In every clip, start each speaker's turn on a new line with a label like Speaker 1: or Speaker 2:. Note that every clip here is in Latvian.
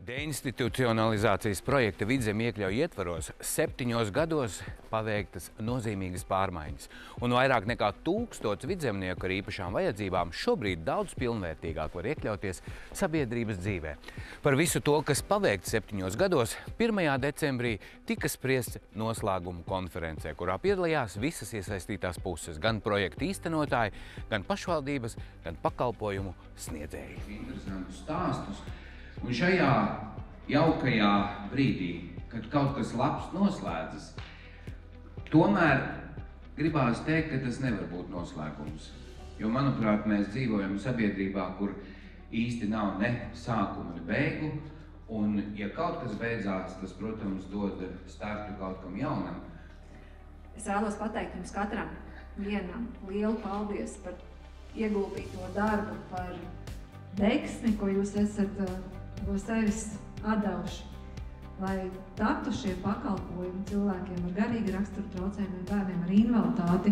Speaker 1: Deinstitucionalizācijas projekta Vidzeme iekļauj ietvaros 7 gados paveiktas nozīmīgas pārmaiņas. Un vairāk nekā 1000 vidzemnieku ar īpašām vajadzībām šobrīd daudz pilnvērtīgāk var iekļauties sabiedrības dzīvē. Par visu to, kas paveikts 7 gados, 1. decembrī tika spriests noslēguma konferencē, kurā piedalījās visas iesaistītās puses, gan projekta īstenotāji, gan pašvaldības, gan pakalpojumu sniedzēji. Interesantus stāstus. Un šajā jaukajā brīdī, kad kaut kas labs noslēdzas, tomēr gribās teikt, ka tas nevar būt noslēgums. Jo, manuprāt, mēs dzīvojam sabiedrībā, kur īsti nav ne sākuma, ne beigu. Un, ja kaut kas beidzās, tas, protams, dod startu kaut kam jaunam.
Speaker 2: Es vēlos pateikt jums katram vienam lielu paldies par ieguldīto darbu, par deksmi, ko jūs esat no sevis atdevuši, lai taptu šie pakalpojumi cilvēkiem ar garīgu raksturu traucējumiem, bērniem ar invaliditāti.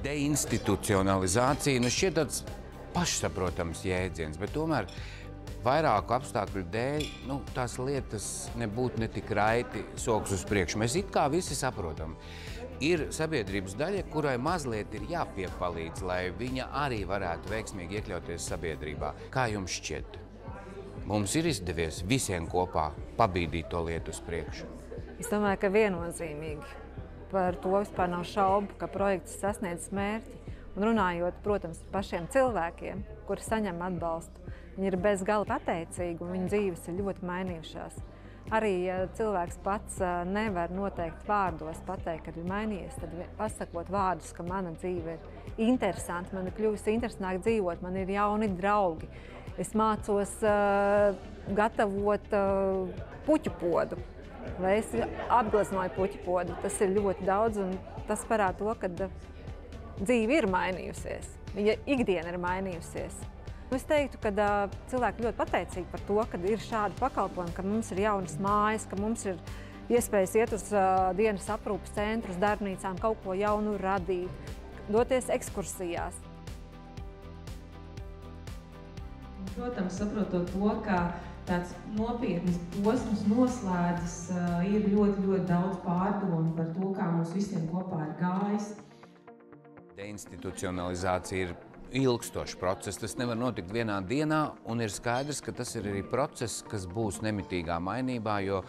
Speaker 1: Deinstitucionalizācija šķiet tāds pašsaprotams jēdziens, bet tomēr vairāku apstākļu dēļ tās lietas nebūtu ne tik raiti soks uz priekšu. Mēs it kā visi saprotam. Ir sabiedrības daļa, kurai mazliet ir jāpiepalīdz, lai viņa arī varētu veiksmīgi iekļauties sabiedrībā. Kā jums šķiet? Mums ir izdevies visiem kopā pabīdīt to lietu uz priekšu.
Speaker 3: Es domāju, ka viennozīmīgi par to vispār nav šaubu, ka projekts sasniedz mērķi. Un runājot, protams, par pašiem cilvēkiem, kuri saņem atbalstu, viņi ir bez gala pateicīgi un viņu dzīves ir ļoti mainījušās. Arī, ja cilvēks pats nevar noteikti vārdos pateikt, kad ir mainījies, tad pasakot vārdus, ka mana dzīve ir interesanta, man ir kļuvusi interesantāk dzīvot, man ir jauni draugi. Es mācos gatavot puķu podu, vai es apgleznoju puķu podu. Tas ir ļoti daudz un tas parāda to, ka dzīve ir mainījusies, viņa ikdiena ir mainījusies. Es teiktu, ka cilvēki ļoti pateicīgi par to, ka ir šādi pakalpojumi, ka mums ir jaunas mājas, ka mums ir iespējas iet uz dienas aprūpes centrus, darbnīcām, kaut ko jaunu radīt, doties ekskursijās.
Speaker 4: Protams, saprotot to, ka tāds nopietnas posms noslēdzas, ir ļoti daudz pārdomu par to, kā mums visiem kopā ir gājis.
Speaker 1: Deinstitucionalizācija ir ilgstošs process, tas nevar notikt vienā dienā, un ir skaidrs, ka tas ir arī process, kas būs nemitīgā mainībā, jo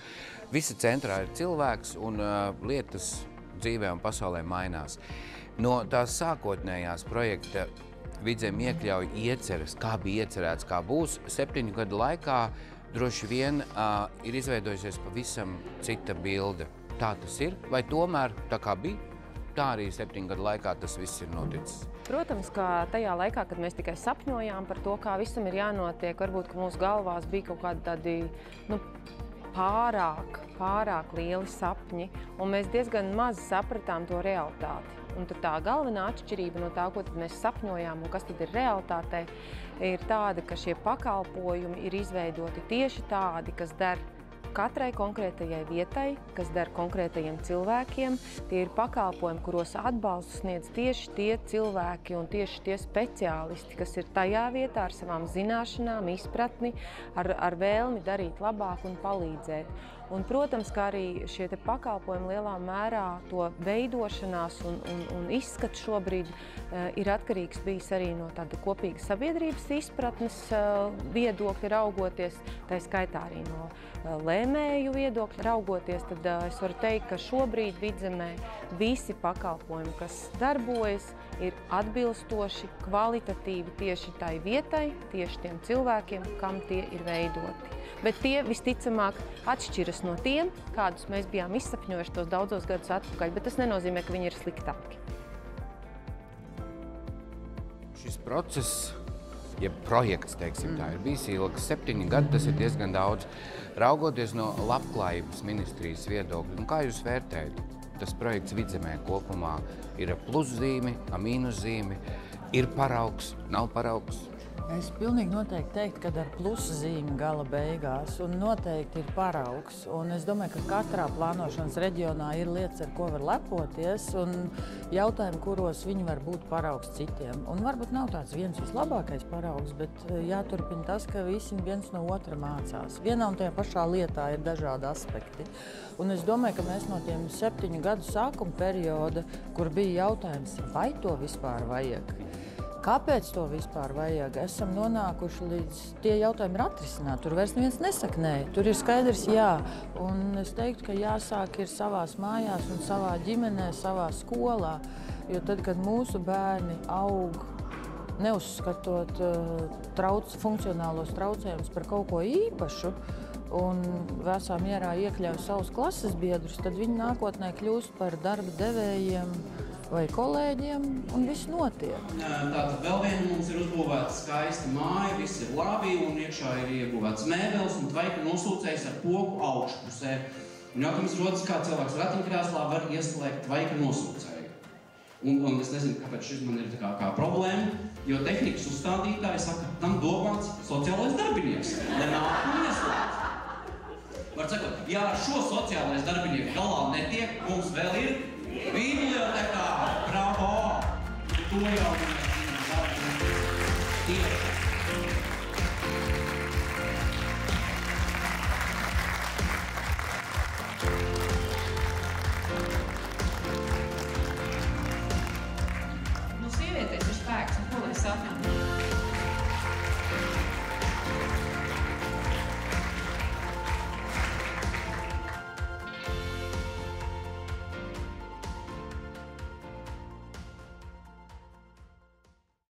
Speaker 1: visa centrā ir cilvēks un lietas dzīvē un pasaulē mainās. No tās sākotnējās projekta Vidzeme iekļauj ieceres, kā bija iecerēts, kā būs. 7 gadu laikā droši vien ir izveidojusies pavisam cita bilde. Tā tas ir, vai tomēr tā kā bija, tā arī 7 gadu laikā tas viss ir noticis?
Speaker 5: Protams, ka tajā laikā, kad mēs tikai sapņojām par to, kā visam ir jānotiek, varbūt, ka mūsu galvās bija kaut kādi tādi, pārāk lieli sapņi, un mēs diezgan maz sapratām to realitāti. Un tad tā galvenā atšķirība no tā, ko tad mēs sapņojām un kas tad ir realitātei, ir tāda, ka šie pakalpojumi ir izveidoti tieši tādi, kas der katrai konkrētajai vietai, kas der konkrētajiem cilvēkiem. Tie ir pakalpojumi, kuros atbalstu sniedz tieši tie cilvēki un tieši tie speciālisti, kas ir tajā vietā ar savām zināšanām, izpratni, ar vēlmi darīt labāk un palīdzēt. Un, protams, ka arī šie te pakalpojumi lielā mērā to veidošanās un izskats šobrīd ir atkarīgs bijis arī no tāda kopīga sabiedrības izpratnes viedokļa raugoties, tā skaitā arī no lēmēju viedokļa raugoties, tad es varu teikt, ka šobrīd Vidzemē visi pakalpojumi, kas darbojas, ir atbilstoši, kvalitatīvi tieši tai vietai, tieši tiem cilvēkiem, kam tie ir veidoti. Bet tie visticamāk atšķiras no tiem, kādus mēs bijām izsapņojuši tos daudzos gadus atpakaļ, bet tas nenozīmē, ka viņi ir sliktāki.
Speaker 1: Šis process, projekts, teiksim tā, ir bijis ilgs 7 gadi, tas ir diezgan daudz. Raugoties no labklājības ministrijas viedokļa, kā jūs vērtējat? Tas projekts Vidzemē kopumā ir pluszīmi, mīnuszīmi, ir paraugs, nav paraugs?
Speaker 6: Es pilnīgi noteikti teiktu, ka ar plusa zīmi gala beigās, un noteikti ir paraugs. Un es domāju, ka katrā plānošanas reģionā ir lietas, ar ko var lepoties, un jautājumi, kuros viņi var būt paraugs citiem. Un varbūt nav tāds viens vislabākais paraugs, bet jāturpina tas, ka visi viens no otra mācās. Vienā un tajā pašā lietā ir dažādi aspekti. Un es domāju, ka mēs no tiem 7 gadu sākuma perioda, kur bija jautājums, vai to vispār vajag, kāpēc to vispār vajag, esam nonākuši līdz tie jautājumi ir atrisināti. Tur vairs neviens nesaka nē, tur ir skaidrs jā. Un es teiktu, ka jāsāk ir savās mājās un savā ģimenē, savā skolā. Jo tad, kad mūsu bērni aug, neuzskatot funkcionālos traucējumus par kaut ko īpašu, un vēsā mierā iekļauj savus klases biedrus, tad viņi nākotnē kļūst par darba devējiem vai kolēģiem, un viss notiek.
Speaker 7: Tātad vēl viena mums ir uzbūvēta skaista māja, viss ir labi, un iekšā ir iebūvēts mēbeles un tvaika nosūcējs ar pogu augšpusē. Un jautājums rodas, kā cilvēks ratiņkrēslā var ieslēgt tvaika nosūcēju. Un es nezinu, kāpēc šis man ir kā problēma, jo tehnikas uzstādītāji saka, tam domāts sociālais darbinieks, lai nāk un ieslēdz. Var sakot, ja ar šo sociālais darbinieku galā netiek, mums vēl ir bibliotekā, bravo! To jau